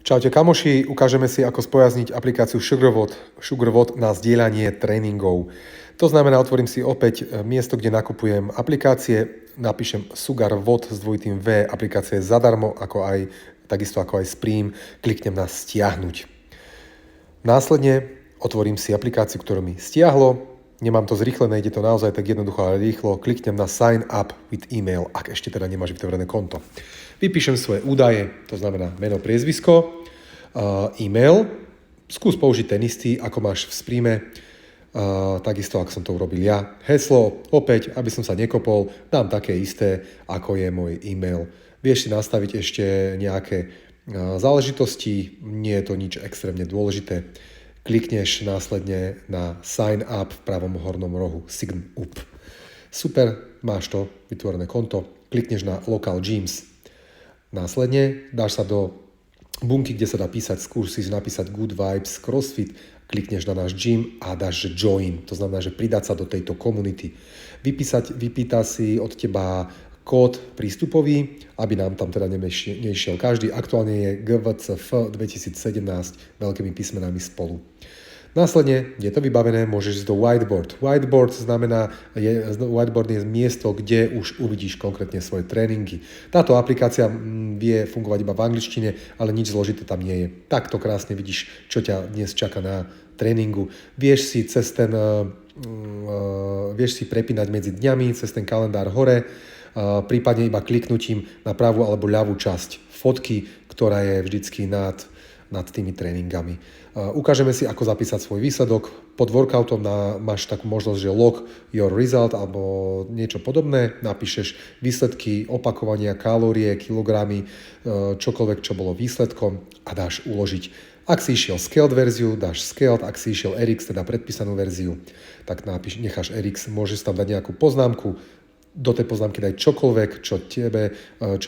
Čaute kamoši, ukážeme si, ako spojazniť aplikáciu SugarWOD na zdieľanie tréningov. To znamená, otvorím si opäť miesto, kde nakupujem aplikácie, napíšem SugarWOD s dvojitým V, aplikácia je zadarmo, takisto ako aj Spreem, kliknem na stiahnuť. Následne otvorím si aplikáciu, ktorú mi stiahlo, nemám to zrýchlené, ide to naozaj tak jednoducho, ale rýchlo, kliknem na Sign up with email, ak ešte teda nemáš vytvorené konto. Vypíšem svoje údaje, to znamená meno, priezvisko, e-mail, skús použiť ten istý, ako máš v Spreeme, takisto, ako som to urobil ja. Heslo, opäť, aby som sa nekopol, dám také isté, ako je môj e-mail. Vieš si nastaviť ešte nejaké záležitosti, nie je to nič extrémne dôležité. Klikneš následne na Sign up v pravom hornom rohu, Sign up. Super, máš to, vytvorené konto, klikneš na Local Gyms. Následne dáš sa do bunky, kde sa dá písať, skúsiš napísať Good Vibes CrossFit, klikneš na náš gym a dáš, že join. To znamená, že pridať sa do tejto komunity. Vypýta si od teba kód prístupový, aby nám tam teda nešiel každý. Aktuálne je GVCF 2017 veľkými písmenami spolu. Následne je to vybavené, môžeš ísť do whiteboard. Whiteboard je miesto, kde už uvidíš konkrétne svoje tréningy. Táto aplikácia vie fungovať iba v angličtine, ale nič zložité tam nie je. Takto krásne vidíš, čo ťa dnes čaká na tréningu. Vieš si prepínať medzi dňami cez ten kalendár hore, prípadne iba kliknutím na pravú alebo ľavú časť fotky, ktorá je vždycky nad tými tréningami. Ukážeme si, ako zapísať svoj výsledok. Pod workoutom máš takú možnosť, že log your result alebo niečo podobné. Napíšeš výsledky, opakovania, kalórie, kilogramy, čokoľvek, čo bolo výsledkom a dáš uložiť. Ak si išiel scaled verziu, dáš scaled, ak si išiel RX, teda predpísanú verziu, tak necháš RX, môžeš tam dať nejakú poznámku, do tej poznámky daj čokoľvek, čo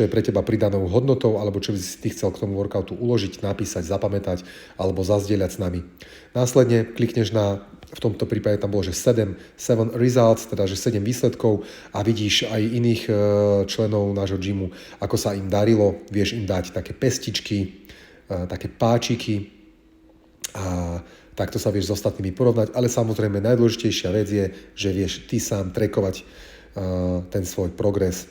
je pre teba pridanou hodnotou, alebo čo by si ty chcel k tomu workoutu uložiť, napísať, zapamätať, alebo zazdieľať s nami. Následne klikneš v tomto prípade tam bolo, že 7 results, teda že 7 výsledkov a vidíš aj iných členov nášho gymu, ako sa im darilo, vieš im dať také pestičky, také páčiky a takto sa vieš s ostatnými porovnať, ale samozrejme najdôležitejšia vec je, že vieš ty sám trackovať ten svoj progres.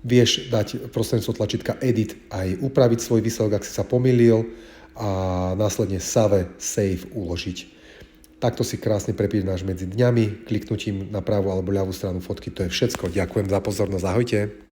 Vieš dať prostredníctvom tlačítka Edit aj upraviť svoj výsledok, ak si sa pomýlil a následne save uložiť. Takto si krásne prepínaš medzi dňami, kliknutím na pravú alebo ľavú stranu fotky. To je všetko. Ďakujem za pozornosť. Ahojte.